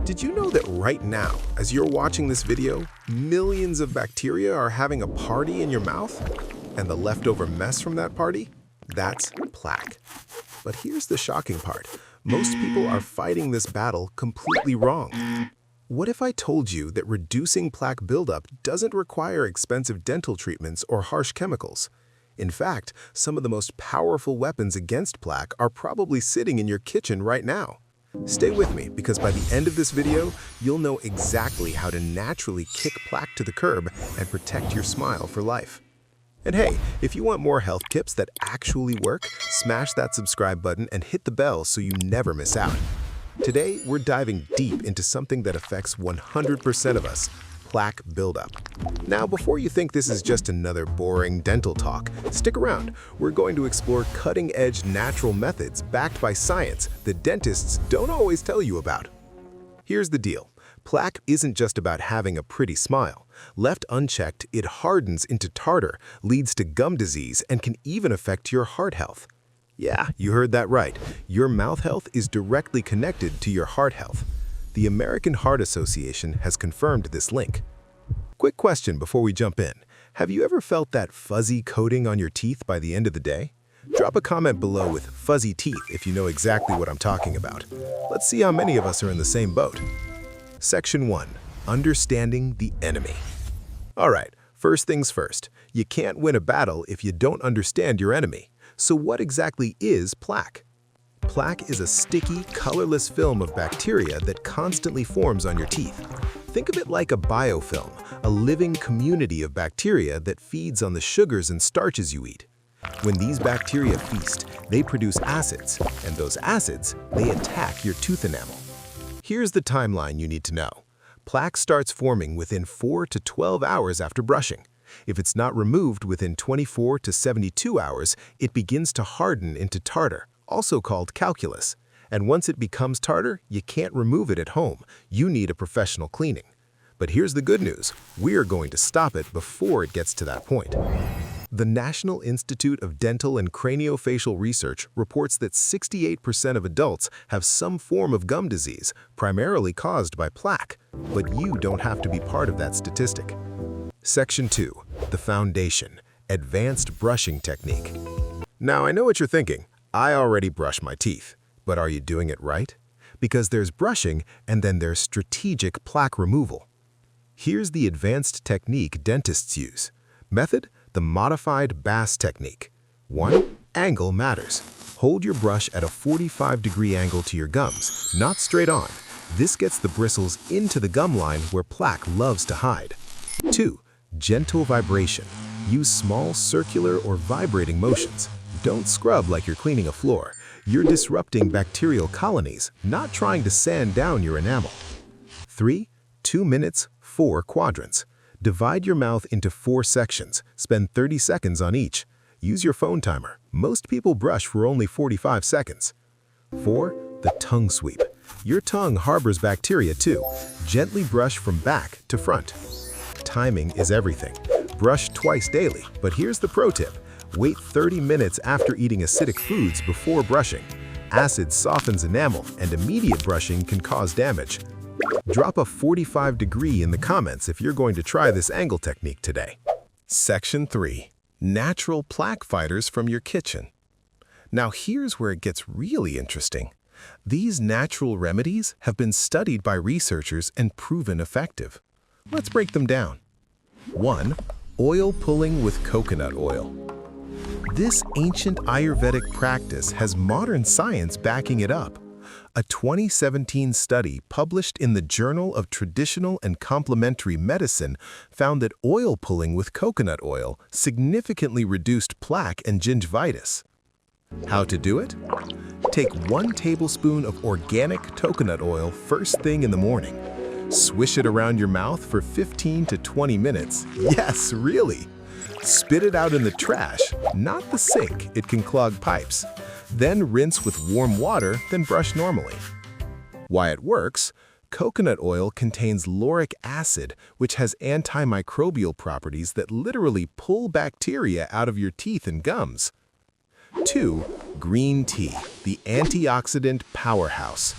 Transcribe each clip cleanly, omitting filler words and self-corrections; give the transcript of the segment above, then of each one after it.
Did you know that right now, as you're watching this video, millions of bacteria are having a party in your mouth? And the leftover mess from that party? That's plaque. But here's the shocking part. Most people are fighting this battle completely wrong. What if I told you that reducing plaque buildup doesn't require expensive dental treatments or harsh chemicals? In fact, some of the most powerful weapons against plaque are probably sitting in your kitchen right now. Stay with me, because by the end of this video, you'll know exactly how to naturally kick plaque to the curb and protect your smile for life. And hey, if you want more health tips that actually work, smash that subscribe button and hit the bell so you never miss out. Today, we're diving deep into something that affects 100% of us: plaque buildup. Now, before you think this is just another boring dental talk, stick around. We're going to explore cutting-edge natural methods backed by science that dentists don't always tell you about. Here's the deal. Plaque isn't just about having a pretty smile. Left unchecked, it hardens into tartar, leads to gum disease, and can even affect your heart health. Yeah, you heard that right. Your mouth health is directly connected to your heart health. The American Heart Association has confirmed this link. Quick question before we jump in. Have you ever felt that fuzzy coating on your teeth by the end of the day? Drop a comment below with fuzzy teeth if you know exactly what I'm talking about. Let's see how many of us are in the same boat. Section 1. Understanding the enemy. All right, first things first. You can't win a battle if you don't understand your enemy. So what exactly is plaque? Plaque is a sticky, colorless film of bacteria that constantly forms on your teeth. Think of it like a biofilm, a living community of bacteria that feeds on the sugars and starches you eat. When these bacteria feast, they produce acids, and those acids, they attack your tooth enamel. Here's the timeline you need to know. Plaque starts forming within 4 to 12 hours after brushing. If it's not removed within 24 to 72 hours, it begins to harden into tartar, also called calculus. And once it becomes tartar, you can't remove it at home. You need a professional cleaning. But here's the good news. We are going to stop it before it gets to that point. The National Institute of Dental and Craniofacial Research reports that 68% of adults have some form of gum disease, primarily caused by plaque. But you don't have to be part of that statistic. Section 2. The foundation. Advanced brushing technique. Now, I know what you're thinking. I already brush my teeth. But are you doing it right? Because there's brushing, and then there's strategic plaque removal. Here's the advanced technique dentists use. Method: the modified Bass technique. 1. Angle matters. Hold your brush at a 45-degree angle to your gums, not straight on. This gets the bristles into the gum line where plaque loves to hide. 2. Gentle vibration. Use small circular or vibrating motions. Don't scrub like you're cleaning a floor. You're disrupting bacterial colonies, not trying to sand down your enamel. 3. 2 minutes, 4 quadrants. Divide your mouth into 4 sections. Spend 30 seconds on each. Use your phone timer. Most people brush for only 45 seconds. 4. The tongue sweep. Your tongue harbors bacteria too. Gently brush from back to front. Timing is everything. Brush twice daily, but here's the pro tip. Wait 30 minutes after eating acidic foods before brushing. Acid softens enamel, and immediate brushing can cause damage. Drop a 45-degree in the comments if you're going to try this angle technique today. Section 3. Natural plaque fighters from your kitchen. Now here's where it gets really interesting. These natural remedies have been studied by researchers and proven effective. Let's break them down. 1. Oil pulling with coconut oil. This ancient Ayurvedic practice has modern science backing it up. A 2017 study published in the Journal of Traditional and Complementary Medicine found that oil pulling with coconut oil significantly reduced plaque and gingivitis. How to do it? Take 1 tablespoon of organic coconut oil first thing in the morning. Swish it around your mouth for 15 to 20 minutes. Yes, really! Spit it out in the trash, not the sink. It can clog pipes. Then rinse with warm water, then brush normally. Why it works? Coconut oil contains lauric acid, which has antimicrobial properties that literally pull bacteria out of your teeth and gums. 2. Green tea, the antioxidant powerhouse.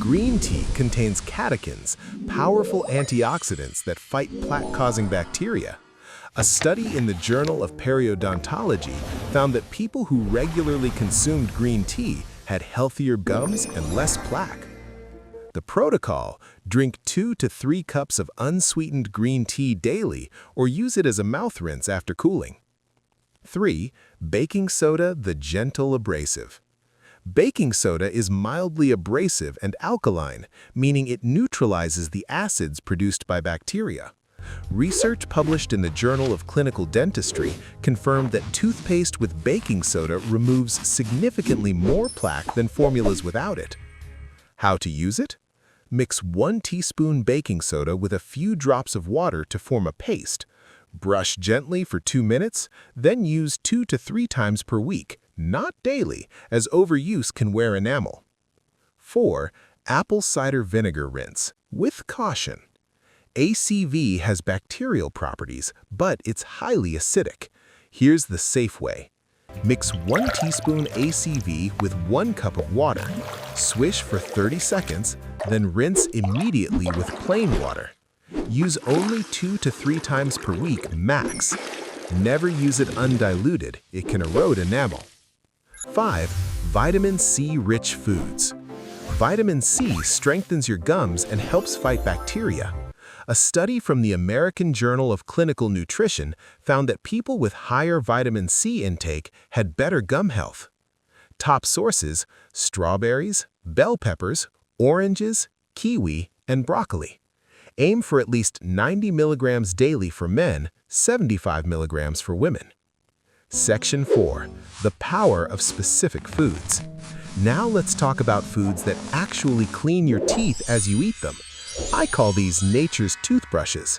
Green tea contains catechins, powerful antioxidants that fight plaque-causing bacteria. A study in the Journal of Periodontology found that people who regularly consumed green tea had healthier gums and less plaque. The protocol: drink 2 to 3 cups of unsweetened green tea daily or use it as a mouth rinse after cooling. 3. Baking soda, the gentle abrasive. Baking soda is mildly abrasive and alkaline, meaning it neutralizes the acids produced by bacteria. Research published in the Journal of Clinical Dentistry confirmed that toothpaste with baking soda removes significantly more plaque than formulas without it. How to use it? Mix 1 teaspoon baking soda with a few drops of water to form a paste. Brush gently for 2 minutes, then use 2 to 3 times per week, not daily, as overuse can wear enamel. 4. Apple cider vinegar rinse, with caution. ACV has bacterial properties, but it's highly acidic. Here's the safe way. Mix 1 teaspoon ACV with 1 cup of water. Swish for 30 seconds, then rinse immediately with plain water. Use only 2 to 3 times per week max. Never use it undiluted, it can erode enamel. 5. Vitamin C-rich foods. Vitamin C strengthens your gums and helps fight bacteria. A study from the American Journal of Clinical Nutrition found that people with higher vitamin C intake had better gum health. Top sources: strawberries, bell peppers, oranges, kiwi, and broccoli. Aim for at least 90 milligrams daily for men, 75 milligrams for women. Section 4. The power of specific foods. Now let's talk about foods that actually clean your teeth as you eat them. I call these nature's toothbrushes.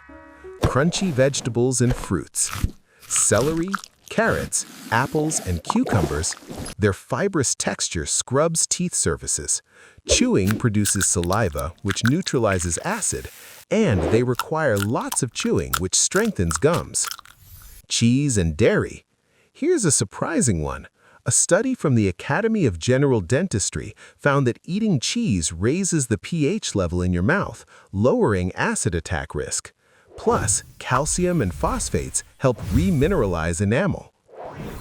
Crunchy vegetables and fruits. Celery, carrots, apples, and cucumbers. Their fibrous texture scrubs teeth surfaces. Chewing produces saliva, which neutralizes acid, and they require lots of chewing, which strengthens gums. Cheese and dairy. Here's a surprising one. A study from the Academy of General Dentistry found that eating cheese raises the pH level in your mouth, lowering acid attack risk. Plus, calcium and phosphates help remineralize enamel.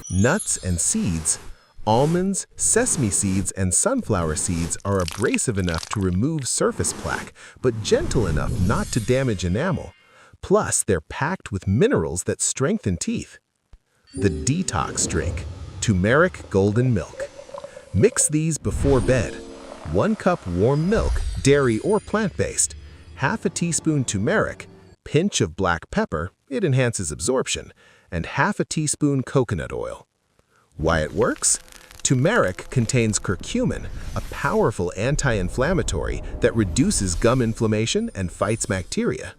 Nuts and seeds. Almonds, sesame seeds, and sunflower seeds are abrasive enough to remove surface plaque, but gentle enough not to damage enamel. Plus, they're packed with minerals that strengthen teeth. The detox drink. Turmeric golden milk. Mix these before bed. 1 cup warm milk, dairy or plant-based. Half a teaspoon turmeric, pinch of black pepper, it enhances absorption, and half a teaspoon coconut oil. Why it works? Turmeric contains curcumin, a powerful anti-inflammatory that reduces gum inflammation and fights bacteria.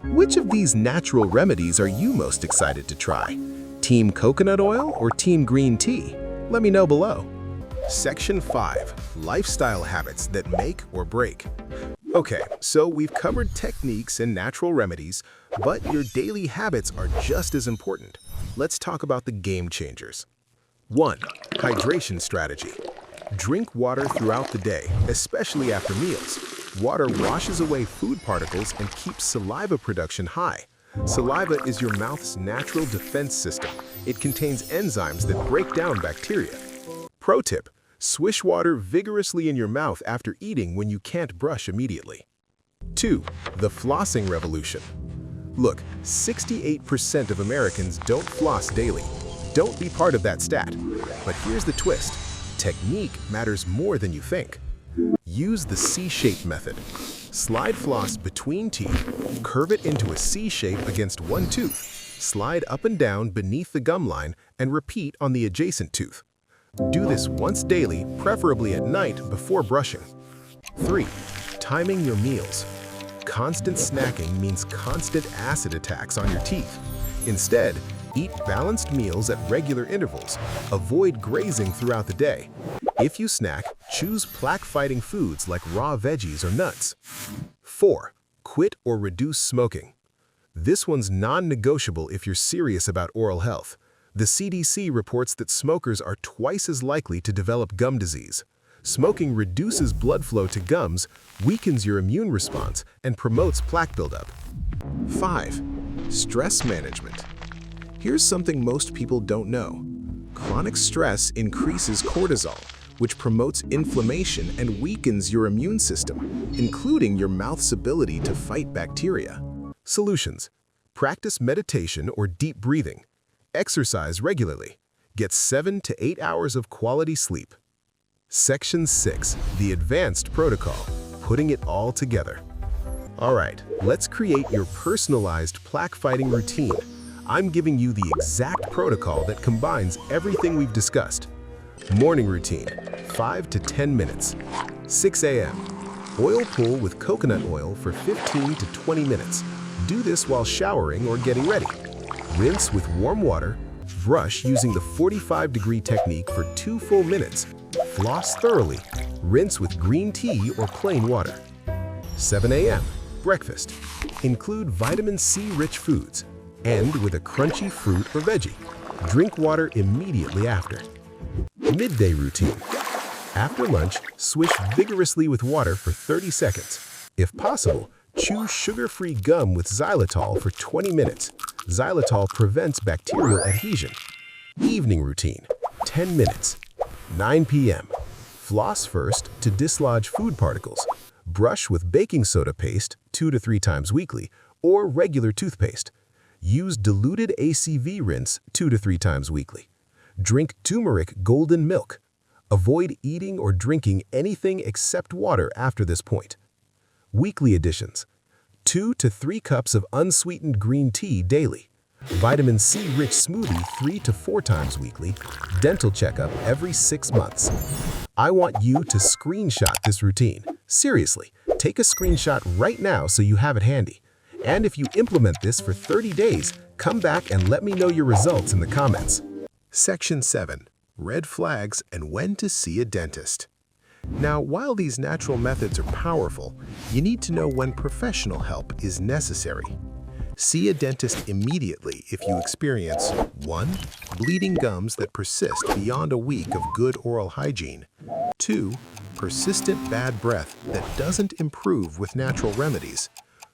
Which of these natural remedies are you most excited to try? Team coconut oil or team green tea? Let me know below. Section 5. Lifestyle habits that make or break. Okay, so we've covered techniques and natural remedies, but your daily habits are just as important. Let's talk about the game changers. 1. Hydration strategy. Drink water throughout the day, especially after meals. Water washes away food particles and keeps saliva production high. Saliva is your mouth's natural defense system. It contains enzymes that break down bacteria. Pro tip: swish water vigorously in your mouth after eating when you can't brush immediately. 2. The flossing revolution. Look, 68% of Americans don't floss daily. Don't be part of that stat. But here's the twist: technique matters more than you think. Use the C-shape method. Slide floss between teeth, curve it into a C shape against one tooth, slide up and down beneath the gum line, and repeat on the adjacent tooth. Do this once daily, preferably at night before brushing. 3. Timing your meals. Constant snacking means constant acid attacks on your teeth. Instead, eat balanced meals at regular intervals. Avoid grazing throughout the day. If you snack, choose plaque-fighting foods like raw veggies or nuts. 4. Quit or reduce smoking. This one's non-negotiable if you're serious about oral health. The CDC reports that smokers are twice as likely to develop gum disease. Smoking reduces blood flow to gums, weakens your immune response, and promotes plaque buildup. 5. Stress management. Here's something most people don't know. Chronic stress increases cortisol, which promotes inflammation and weakens your immune system, including your mouth's ability to fight bacteria. Solutions: practice meditation or deep breathing. Exercise regularly. Get 7 to 8 hours of quality sleep. Section 6. The Advanced Protocol. Putting it all together. Alright, let's create your personalized plaque fighting routine. I'm giving you the exact protocol that combines everything we've discussed. Morning routine, 5 to 10 minutes. 6 a.m. Oil pull with coconut oil for 15 to 20 minutes. Do this while showering or getting ready. Rinse with warm water. Brush using the 45-degree technique for 2 full minutes. Floss thoroughly. Rinse with green tea or plain water. 7 a.m. Breakfast. Include vitamin C-rich foods. End with a crunchy fruit or veggie. Drink water immediately after. Midday routine. After lunch, swish vigorously with water for 30 seconds. If possible, chew sugar-free gum with xylitol for 20 minutes. Xylitol prevents bacterial adhesion. Evening routine, 10 minutes. 9 p.m. Floss first to dislodge food particles. Brush with baking soda paste 2 to 3 times weekly or regular toothpaste. Use diluted ACV rinse 2 to 3 times weekly. Drink turmeric golden milk. Avoid eating or drinking anything except water after this point. Weekly additions: 2 to 3 cups of unsweetened green tea daily. Vitamin C-rich smoothie 3 to 4 times weekly. Dental checkup every 6 months. I want you to screenshot this routine. Seriously, take a screenshot right now so you have it handy. And if you implement this for 30 days, come back and let me know your results in the comments. Section 7. Red flags and when to see a dentist. Now, while these natural methods are powerful, you need to know when professional help is necessary. See a dentist immediately if you experience 1. Bleeding gums that persist beyond a week of good oral hygiene. 2. Persistent bad breath that doesn't improve with natural remedies.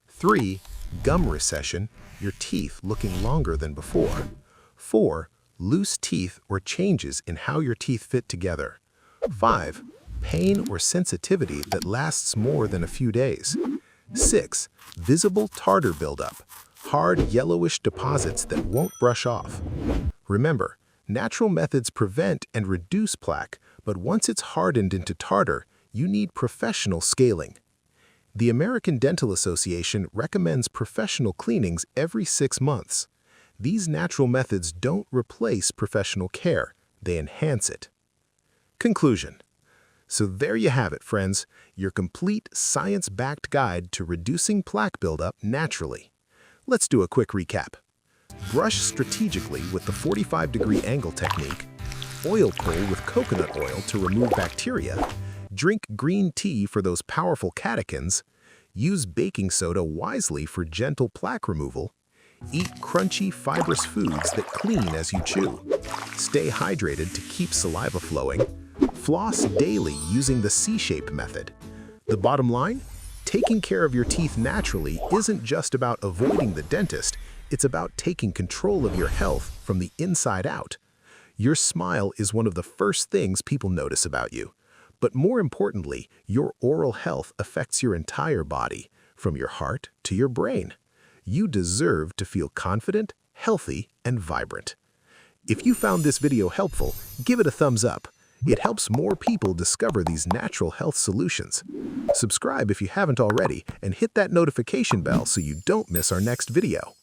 3. Gum recession, your teeth looking longer than before. 4. Loose teeth or changes in how your teeth fit together. 5. Pain or sensitivity that lasts more than a few days. 6. Visible tartar buildup, hard yellowish deposits that won't brush off. Remember, natural methods prevent and reduce plaque, but once it's hardened into tartar, you need professional scaling. The American Dental Association recommends professional cleanings every 6 months. These natural methods don't replace professional care, they enhance it. Conclusion. So there you have it, friends, your complete science-backed guide to reducing plaque buildup naturally. Let's do a quick recap. Brush strategically with the 45-degree angle technique, oil pull with coconut oil to remove bacteria, drink green tea for those powerful catechins, use baking soda wisely for gentle plaque removal, eat crunchy, fibrous foods that clean as you chew, stay hydrated to keep saliva flowing, floss daily using the C-shape method. The bottom line? Taking care of your teeth naturally isn't just about avoiding the dentist, it's about taking control of your health from the inside out. Your smile is one of the first things people notice about you. But more importantly, your oral health affects your entire body, from your heart to your brain. You deserve to feel confident, healthy, and vibrant. If you found this video helpful, give it a thumbs up. It helps more people discover these natural health solutions. Subscribe if you haven't already, and hit that notification bell so you don't miss our next video.